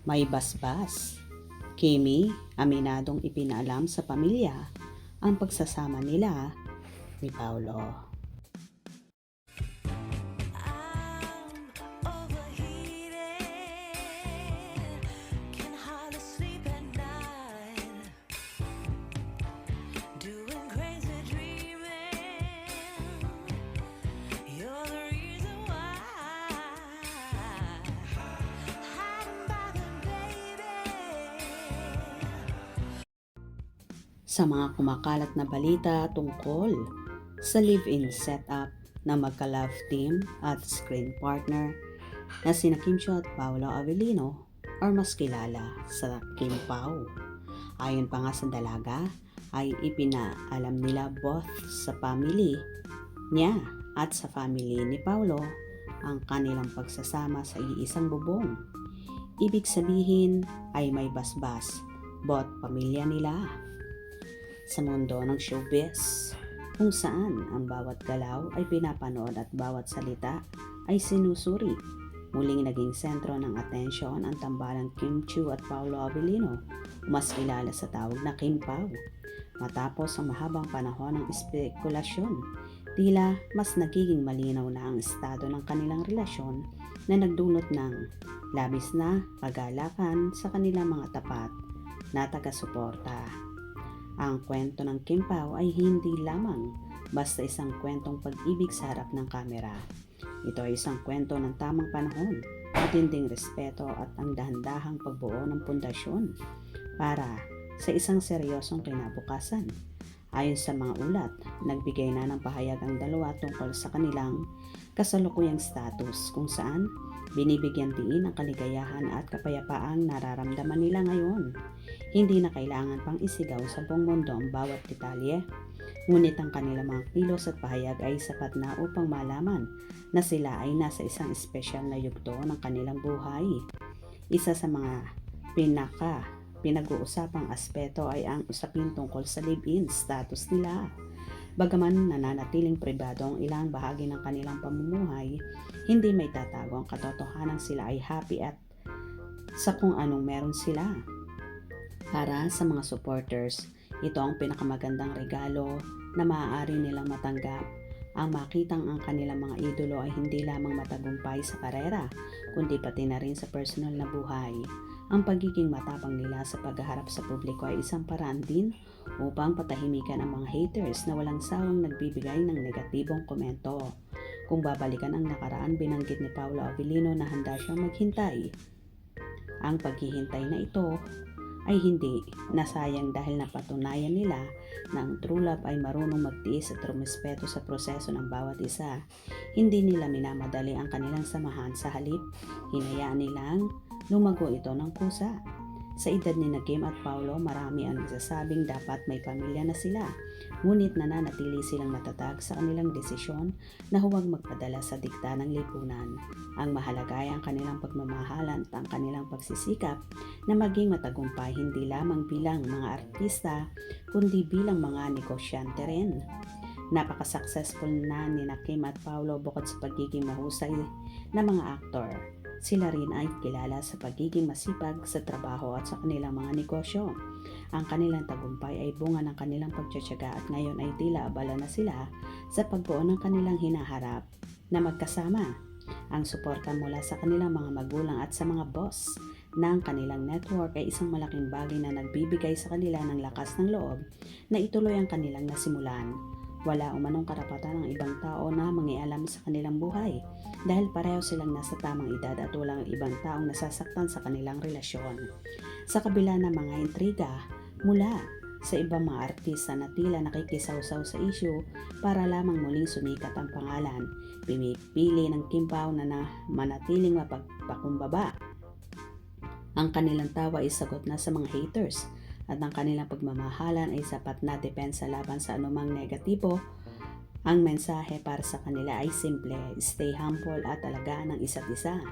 May basbas. Kimi, aminadong ipinaalam sa pamilya ang pagsasama nila ni Paulo. I'm overheated, can hardly sleep at night, doing crazy dreaming. You're the reason why. Hiding by the baby. Sa mga kumakalat na balita tungkol sa live-in setup ng magka-love team at screen partner na sina Kim Chiu at Paolo Avellino or mas kilala sa Kim Pao. Ayon pa nga sa dalaga ay ipinaalam nila both sa family niya at sa family ni Paolo ang kanilang pagsasama sa iisang bubong. Ibig sabihin ay may basbas both pamilya nila sa mundo ng showbiz, kung saan ang bawat galaw ay pinapanood at bawat salita ay sinusuri. Muling naging sentro ng atensyon ang tambalang Kim Chiu at Paolo Avellino, mas kilala sa tawag na Kim Pao. Matapos ang mahabang panahon ng espekulasyon, tila mas nagiging malinaw na ang estado ng kanilang relasyon na nagdulot ng labis na kagalakan sa kanilang mga tapat na taga-suporta. Ang kwento ng Kim Pao ay hindi lamang basta isang kwentong pag-ibig sa harap ng kamera. Ito ay isang kwento ng tamang panahon, matinding respeto at ang dahan-dahang pagbuo ng pundasyon para sa isang seryosong kinabukasan. Ayon sa mga ulat, nagbigay na ng pahayag ang dalawa tungkol sa kanilang kasalukuyang status kung saan binibigyan diin ang kaligayahan at kapayapaang nararamdaman nila ngayon. Hindi na kailangan pang isigaw sa buong mundo ang bawat detalye, ngunit ang kanilang mga kilos at pahayag ay sapat na upang malaman na sila ay nasa isang espesyal na yugto ng kanilang buhay. Isa sa mga pinag-uusapang aspeto ay ang usapin tungkol sa live-in status nila. Bagaman nananatiling pribado ang ilang bahagi ng kanilang pamumuhay, hindi may tatago ang katotohanan sila ay happy at sa kung anong meron sila. Para sa mga supporters, ito ang pinakamagandang regalo na maaari nilang matanggap. Ang makitang ang kanilang mga idolo ay hindi lamang matagumpay sa karera, kundi pati na rin sa personal na buhay. Ang pagiging matapang nila sa paghaharap sa publiko ay isang paraan din upang patahimikan ang mga haters na walang sawang nagbibigay ng negatibong komento. Kung babalikan ang nakaraan, binanggit ni Paolo Avellino na handa siyang maghintay. Ang paghihintay na ito ay hindi nasayang dahil napatunayan nila na ang true love ay marunong magtiis at rumispeto sa proseso ng bawat isa. Hindi nila minamadali ang kanilang samahan, sa halip, hinayaan nilang lumago ito ng kusa. Sa edad ni Kim at Paolo, marami ang nagsasabing dapat may pamilya na sila. Ngunit nananatili silang matatag sa kanilang desisyon na huwag magpadala sa dikta ng lipunan. Ang mahalaga ay ang kanilang pagmamahalan at ang kanilang pagsisikap na maging matagumpay hindi lamang bilang mga artista, kundi bilang mga negosyante rin. Napaka-successful na ni Kim at Paolo bukod sa pagiging mahusay na mga aktor. Sila rin ay kilala sa pagiging masipag sa trabaho at sa kanilang mga negosyo. Ang kanilang tagumpay ay bunga ng kanilang pagtsatsaga at ngayon ay tila abala na sila sa pagbuo ng kanilang hinaharap na magkasama. Ang suporta mula sa kanilang mga magulang at sa mga boss ng kanilang network ay isang malaking bagay na nagbibigay sa kanila ng lakas ng loob na ituloy ang kanilang nasimulan. Wala umanong karapatan ng ibang tao na mangialam sa kanilang buhay dahil pareho silang nasa tamang edad at walang ibang taong nasasaktan sa kanilang relasyon. Sa kabila ng mga intriga mula sa ibang mga artista na tila nakikisawsaw sa issue para lamang muling sumikat ang pangalan, pinipili ng Kim Pao na manatiling mapagpakumbaba. Ang kanilang tawa ay sagot na sa mga haters at ang kanilang pagmamahalan ay sapat na depensa laban sa anumang negatibo. Ang mensahe para sa kanila ay simple: stay humble at alagaan ang isa't isa.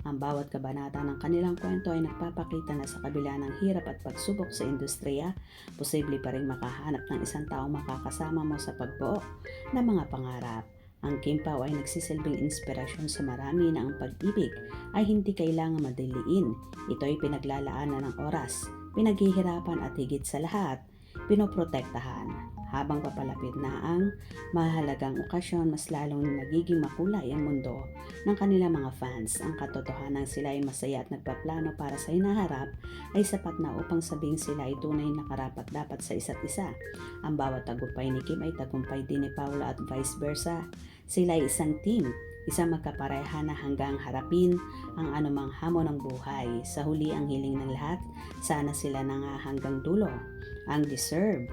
Ang bawat kabanata ng kanilang kwento ay nagpapakita na sa kabila ng hirap at pagsubok sa industriya, posible pa rin makahanap ng isang taong makakasama mo sa pagbuo ng mga pangarap. Ang Kim Pao ay nagsisilbing inspirasyon sa marami na ang pag-ibig ay hindi kailangan madaliin. Ito ay pinaglalaanan ng oras, pinaghihirapan at higit sa lahat, pinoprotektahan. Habang papalapit na ang mahalagang okasyon, mas lalong nagiging makulay ang mundo ng kanilang mga fans. Ang katotohanan sila ay masaya at nagpaplano para sa hinaharap ay sapat na upang sabing sila ay tunay na karapat-dapat sa isa't isa. Ang bawat tagumpay ni Kim ay tagumpay din ni Paula at vice versa. Sila ay isang team, isang magkapareha na hanggang harapin ang anumang hamon ng buhay. Sa huli, ang hiling ng lahat, sana sila na nga hanggang dulo. Ang deserve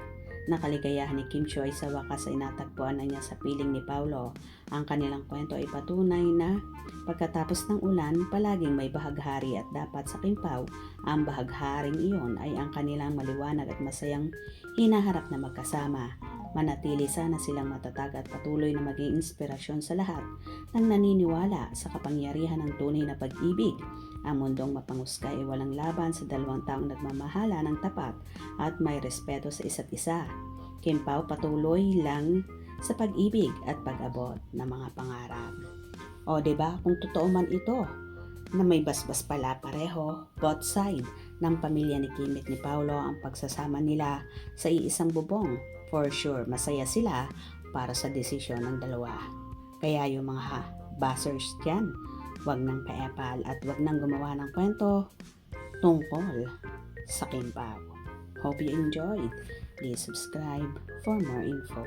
na kaligayahan ni Kim Chiu ay sa wakas ay natagpuan na niya sa piling ni Paulo. Ang kanilang kwento ay patunay na pagkatapos ng ulan, palaging may bahaghari at dapat sa Kim Pao, ang bahagharing iyon ay ang kanilang maliwanag at masayang hinaharap na magkasama. Manatili sana silang matatag at patuloy na maging inspirasyon sa lahat ng naniniwala sa kapangyarihan ng tunay na pag-ibig. Ang mundong mapangusga ay walang laban sa dalawang taong nagmamahala ng tapat at may respeto sa isa't isa. Kim Pao patuloy lang sa pag-ibig at pag-abot ng mga pangarap. O diba, kung totoo man ito, na may basbas pala pareho, both side ng pamilya ni Kim at ni Paulo ang pagsasama nila sa iisang bubong. For sure, masaya sila para sa desisyon ng dalawa. Kaya yung mga bashers dyan, wag nang kaepal at wag nang gumawa ng kwento tungkol sa Kim Pao. Hope you enjoyed. Please subscribe for more info.